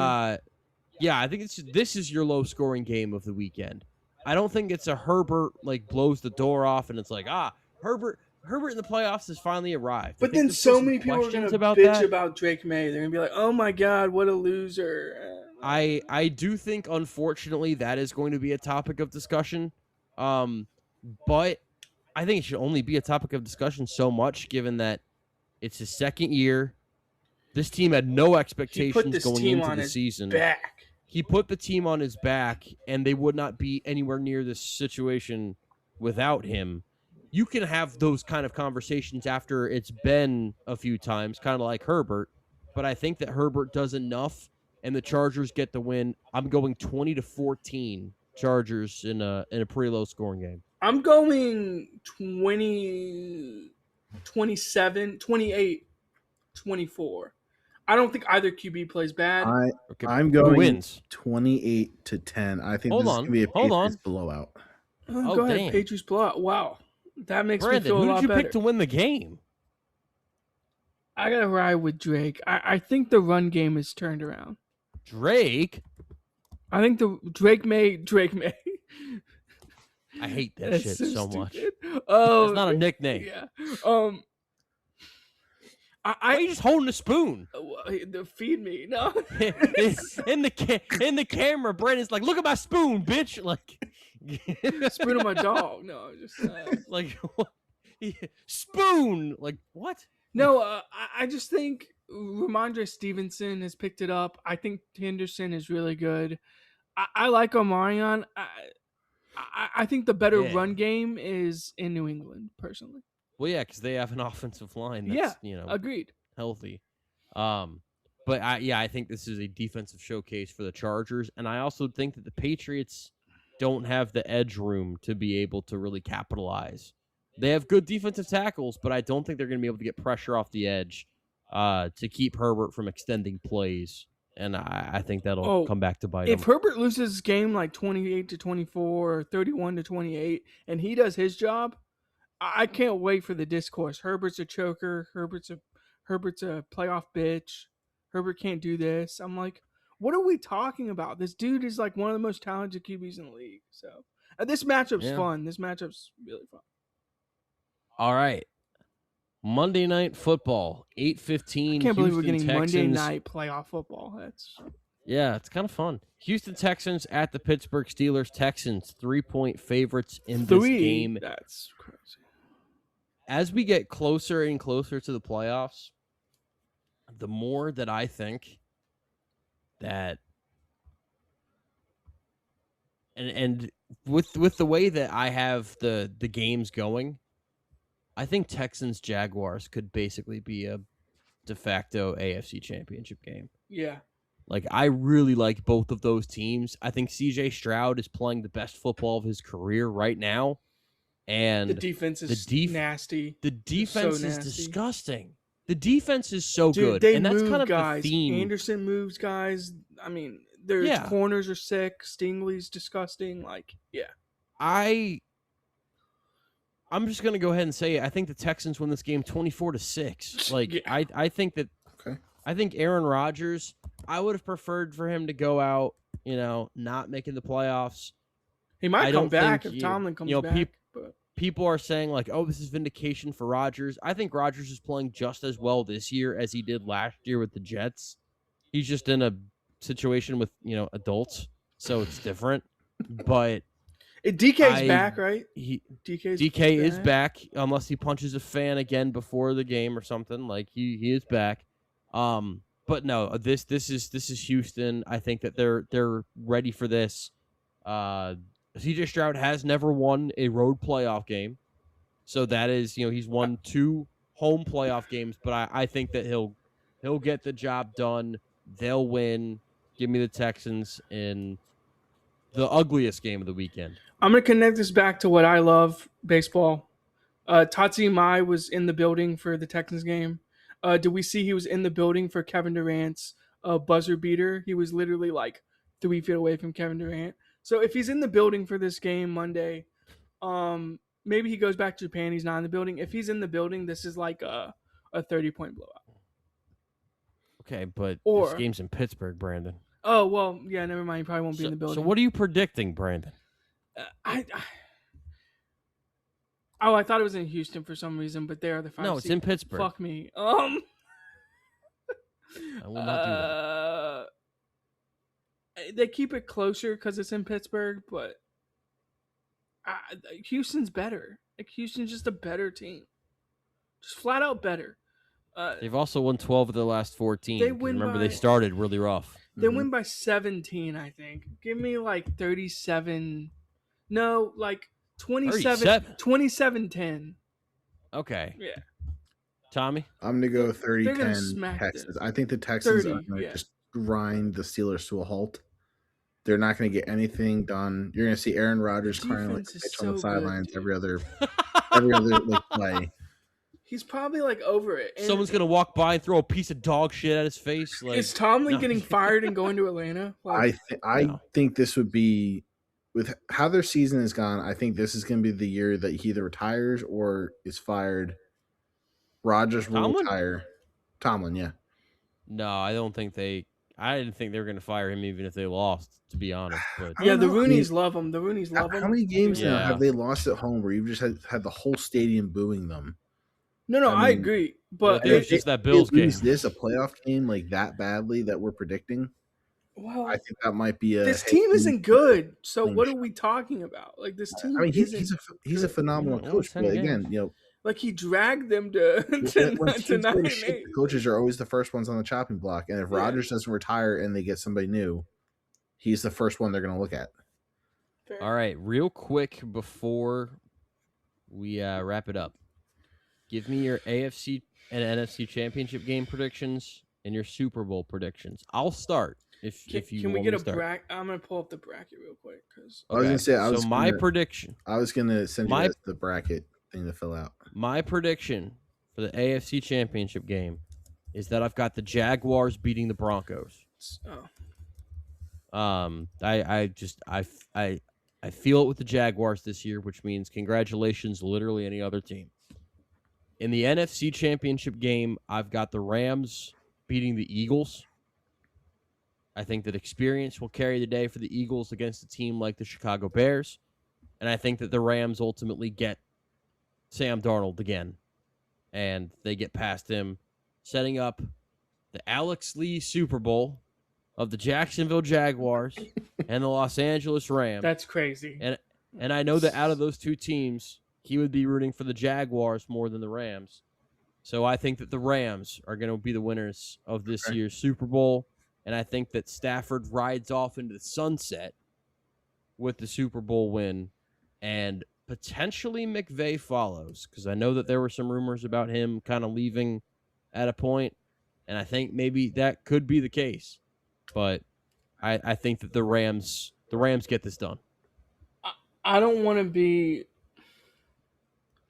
Yeah, I think this is your low scoring game of the weekend. I don't think it's a Herbert blows the door off and it's like, Herbert in the playoffs has finally arrived. But then so many people are going to bitch about Drake May. They're going to be like, oh my God, what a loser. I do think, unfortunately, that is going to be a topic of discussion. But I think it should only be a topic of discussion so much, given that it's his second year. This team had no expectations going into the season. he put the team on his back, and they would not be anywhere near this situation without him. You can have those kind of conversations after it's been a few times, kind of like Herbert. But I think that Herbert does enough, and the Chargers get the win. I'm going 20-14 Chargers in a pretty low scoring game. I'm going 27, 28, 24. I don't think either QB plays bad. I'm going 28-10. I think this is going to be a Patriots blowout. Oh, go ahead, Patriots blowout. Wow. That makes Brandon, me feel a lot better. Who did you pick to win the game? I got to ride with Drake. I think the run game is turned around. Drake? I think the Drake may. I hate that shit so much. Oh, it's not a nickname. Yeah. Why are you just holding a spoon? Feed me, no. in the camera, Brandon's like, "Look at my spoon, bitch!" Like, spoon of my dog. No, just like what? Spoon. Like what? No, I just think Ramondre Stevenson has picked it up. I think Henderson is really good. I like Omarion. I think the better run game is in New England, personally. Well, yeah, because they have an offensive line that's, agreed, healthy. But I think this is a defensive showcase for the Chargers, and I also think that the Patriots don't have the edge room to be able to really capitalize. They have good defensive tackles, but I don't think they're going to be able to get pressure off the edge to keep Herbert from extending plays, and I think that'll come back to bite him. If Herbert loses this game like 28-24 or 31-28, and he does his job, I can't wait for the discourse. Herbert's a choker. Herbert's a playoff bitch. Herbert can't do this. I'm like, what are we talking about? This dude is like one of the most talented QBs in the league. So this matchup's fun. This matchup's really fun. All right. Monday Night Football, 8:15. I can't believe we're getting Texans. Monday Night playoff football. Yeah, it's kind of fun. Houston Texans at the Pittsburgh Steelers. Texans 3-point favorites in this game. That's crazy. As we get closer and closer to the playoffs, the more that I think that and with the way that I have the games going, I think Texans Jaguars could basically be a de facto AFC Championship game. Yeah. Like, I really like both of those teams. I think CJ Stroud is playing the best football of his career right now. And the defense is nasty. The defense is disgusting. The defense is so good. They and that's kind of guys. The theme. Anderson moves guys. I mean, their corners are sick. Stingley's disgusting. Like, yeah. I'm just gonna go ahead and say I think the Texans win this game 24-6. Like, I think that I think Aaron Rodgers, I would have preferred for him to go out, not making the playoffs. He might come back if Tomlin comes back. People are saying, like, oh, this is vindication for Rodgers. I think Rodgers is playing just as well this year as he did last year with the Jets. He's just in a situation with, adults, so it's different. But DK's back, right? DK is back, unless he punches a fan again before the game or something. Like, he is back. But no, this is Houston. I think that they're ready for this. CJ Stroud has never won a road playoff game. So that is, he's won 2 home playoff games, but I think that he'll get the job done. They'll win. Give me the Texans in the ugliest game of the weekend. I'm going to connect this back to what I love, baseball. Tatsi Mai was in the building for the Texans game. Did we see he was in the building for Kevin Durant's buzzer beater? He was literally like 3 feet away from Kevin Durant. So if he's in the building for this game Monday, maybe he goes back to Japan. He's not in the building. If he's in the building, this is like a 30-point blowout. Okay, but this game's in Pittsburgh, Brandon. Oh, well, yeah, never mind. He probably won't be in the building. So what are you predicting, Brandon? I thought it was in Houston for some reason, but they are the 5 No, it's in Pittsburgh. Fuck me. I will not do that. They keep it closer because it's in Pittsburgh, but Houston's better. Like, Houston's just a better team. Just flat out better. They've also won 12 of their last 14. Remember, they started really rough. They win by 17, I think. Give me like 37. No, like 27-10. Okay. Yeah. Tommy? I'm going to go They're gonna 30-10 smack Texans. them. I think the Texans 30, are going to yeah. just grind the Steelers to a halt. They're not going to get anything done. You're going to see Aaron Rodgers crying like a Defense bitch is on the so sidelines good, every other like, play. He's probably like over it. And Someone's gonna walk by and throw a piece of dog shit at his face. Like, is Tomlin no. getting fired and going to Atlanta? Like, I think this would be, with how their season has gone, I think this is going to be the year that he either retires or is fired. Rodgers will retire. Tomlin, yeah. No, I don't think they. I didn't think they were going to fire him even if they lost, to be honest. But yeah, the Roonies love him. The Roonies love him. How many games now have they lost at home where you've just had the whole stadium booing them? No, I agree. But it was just that Bills game. Is this a playoff game like that badly that we're predicting? Well, I think that might be a. This team isn't good. So what are we talking about? Like this team. I mean, he's a phenomenal coach, but again, like he dragged them to 9-8. Coaches are always the first ones on the chopping block, and if Rodgers doesn't retire and they get somebody new, he's the first one they're going to look at. Fair. All right, real quick before we wrap it up, give me your AFC and NFC championship game predictions and your Super Bowl predictions. I'll start if you can we want get me a to start. bracket? I'm gonna pull up the bracket real quick because I was gonna say my prediction. I was gonna send you guys the bracket thing to fill out. My prediction for the AFC championship game is that I've got the Jaguars beating the Broncos. I feel it with the Jaguars this year, which means congratulations, literally any other team. In the NFC championship game, I've got the Rams beating the Eagles. I think that experience will carry the day for the Eagles against a team like the Chicago Bears. And I think that the Rams ultimately get Sam Darnold again. And they get past him, setting up the Alex Lee Super Bowl of the Jacksonville Jaguars and the Los Angeles Rams. That's crazy. And I know that out of those two teams, he would be rooting for the Jaguars more than the Rams. So I think that the Rams are going to be the winners of this year's Super Bowl. And I think that Stafford rides off into the sunset with the Super Bowl win. And potentially McVay follows, because I know that there were some rumors about him kind of leaving at a point. And I think maybe that could be the case. But I think that the Rams get this done. I don't want to be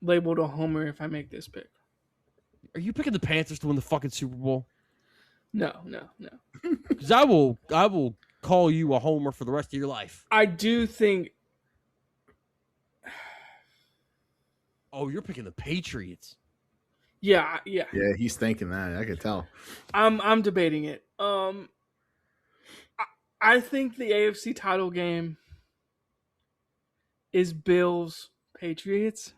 labeled a homer if I make this pick. Are you picking the Panthers to win the fucking Super Bowl? No. Because I will call you a homer for the rest of your life. I do think. Oh, you're picking the Patriots. Yeah. Yeah, he's thinking that. I could tell. I'm debating it. I think the AFC title game is Bills Patriots.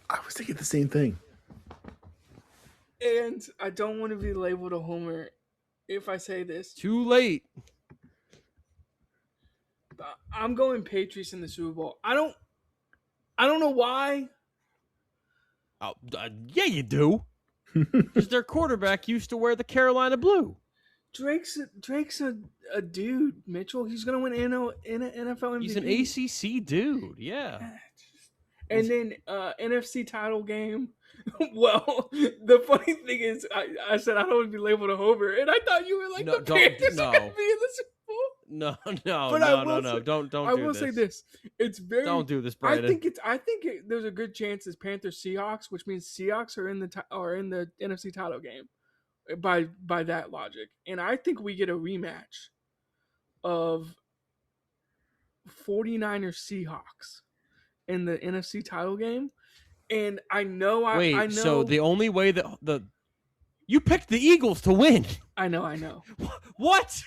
I was thinking the same thing. And I don't want to be labeled a homer if I say this. Too late. I'm going Patriots in the Super Bowl. I don't know why. Oh, yeah, you do. Because their quarterback used to wear the Carolina blue. Drake's a dude, Mitchell. He's gonna win NFL MVP. He's an ACC dude, yeah. And then NFC title game. Well, the funny thing is, I said I don't want to be labeled a homer, and I thought you were like the Panthers are gonna be in the Super Bowl. No. Don't I will say this. It's very. Don't do this, Brandon. I think there's a good chance it's Panthers Seahawks, which means Seahawks are in the NFC title game. By that logic, and I think we get a rematch of 49ers Seahawks in the NFC title game. And I know I know. So the only way that you picked the Eagles to win. I know. What?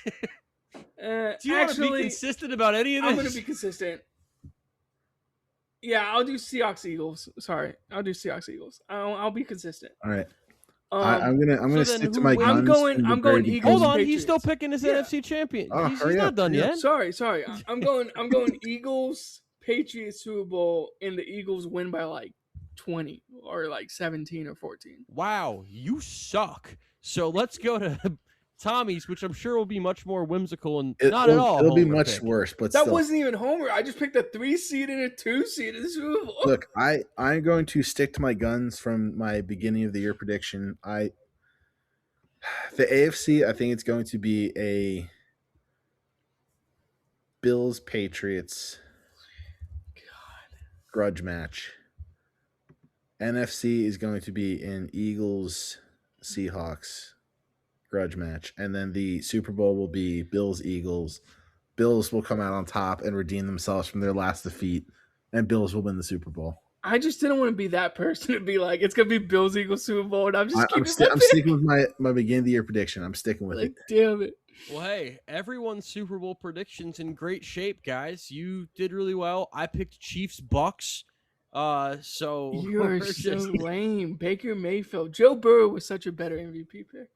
Do you want to be consistent about any of this? I'm going to be consistent. Yeah, I'll do Seahawks Eagles. Sorry, I'll do Seahawks Eagles. I'll be consistent. All right. I'm gonna stick to my guns. I'm going Eagles. Hold on, Patriots. He's still picking his NFC champion. Oh, he's not done yet. Sorry. I'm going Eagles Patriots Super Bowl, and the Eagles win by like 20 or like 17 or 14. Wow, you suck. So let's go to Tommy's, which I'm sure will be much more whimsical and not at all. It'll be Homer much pick. worse, but that still. wasn't even Homer. I just picked a 3 seed and a 2 seed in the Super Bowl. Look, I'm going to stick to my guns from my beginning of the year prediction. The AFC, I think it's going to be a Bills Patriots grudge match. NFC is going to be an Eagles Seahawks grudge match, and then the Super Bowl will be Bills Eagles. Bills will come out on top and redeem themselves from their last defeat, and Bills will win the Super Bowl. I just didn't want to be that person to be like, it's gonna be Bills Eagles Super Bowl, and I'm I'm sticking with my beginning of the year prediction. I'm sticking with it. Damn it. Well, hey, everyone's Super Bowl predictions in great shape, guys. You did really well. I picked Chiefs Bucks. So you're so lame. Baker Mayfield. Joe Burrow was such a better MVP pick.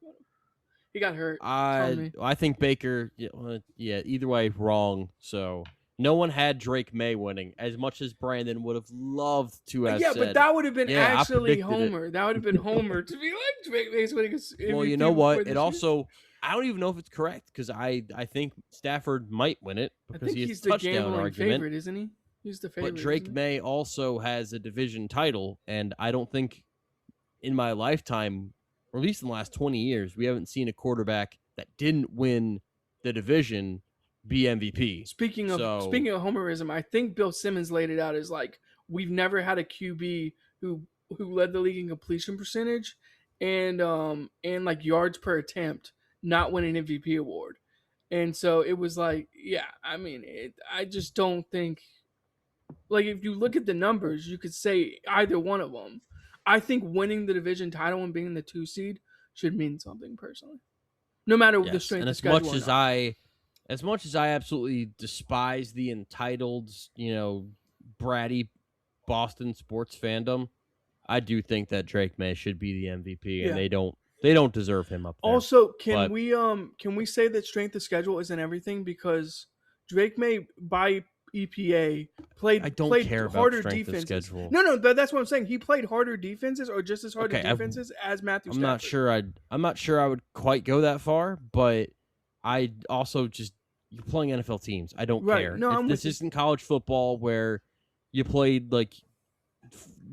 He got hurt. I think Baker. Yeah. Either way, wrong. So no one had Drake May winning as much as Brandon would have loved to have. Yeah, said. But that would have been actually I Homer. That would have been Homer to be like Drake May's winning. Well, you know what? It also. I don't even know if it's correct because I think Stafford might win it because he's has the touchdown gambling argument. favorite, isn't he? He's the favorite. But Drake May also has a division title, and I don't think in my lifetime, or at least in the last 20 years, we haven't seen a quarterback that didn't win the division be MVP. Speaking of homerism, I think Bill Simmons laid it out as like we've never had a QB who led the league in completion percentage and like yards per attempt not win an MVP award. And so it was like, yeah, I mean, I just don't think. Like, if you look at the numbers, you could say either one of them. I think winning the division title and being the 2 seed should mean something personally, no matter the strength of schedule. As much as I absolutely despise the entitled, bratty Boston sports fandom, I do think that Drake May should be the MVP, and they don't deserve him up there. Also, can we say that strength of schedule isn't everything because Drake May by EPA played harder defenses. No, that's what I'm saying. He played harder defenses or just as hard defenses as Matthew Stafford. I'm not sure I would quite go that far, but I also just you're playing NFL teams. I don't care. No, this isn't college football where you played like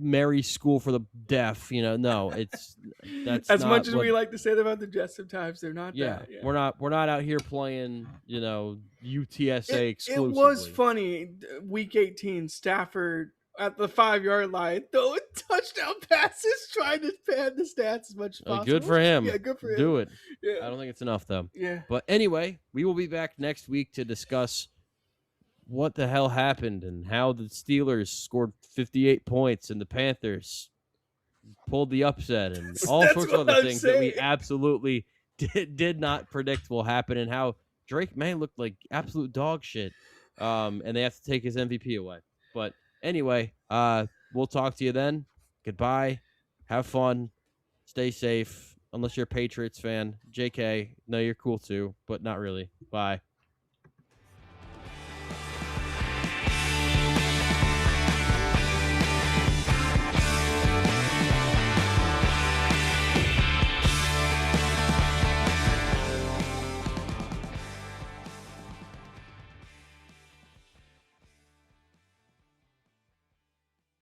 Mary School for the Deaf. No, that's as much as we like to say that about the Jets sometimes. They're not. Yeah, that, yeah. We're not out here playing. UTSA exclusively. It was funny. Week 18, Stafford at the 5-yard line throwing touchdown passes, trying to pad the stats as much as possible. Good for him. Yeah, good for him. Do it. Yeah. I don't think it's enough though. Yeah. But anyway, we will be back next week to discuss what the hell happened and how the Steelers scored 58 points and the Panthers pulled the upset and all sorts of other things that we absolutely did not predict will happen and how Drake May looked like absolute dog shit. And they have to take his MVP away. But anyway, we'll talk to you then. Goodbye. Have fun. Stay safe. Unless you're a Patriots fan. JK, no, you're cool too, but not really. Bye.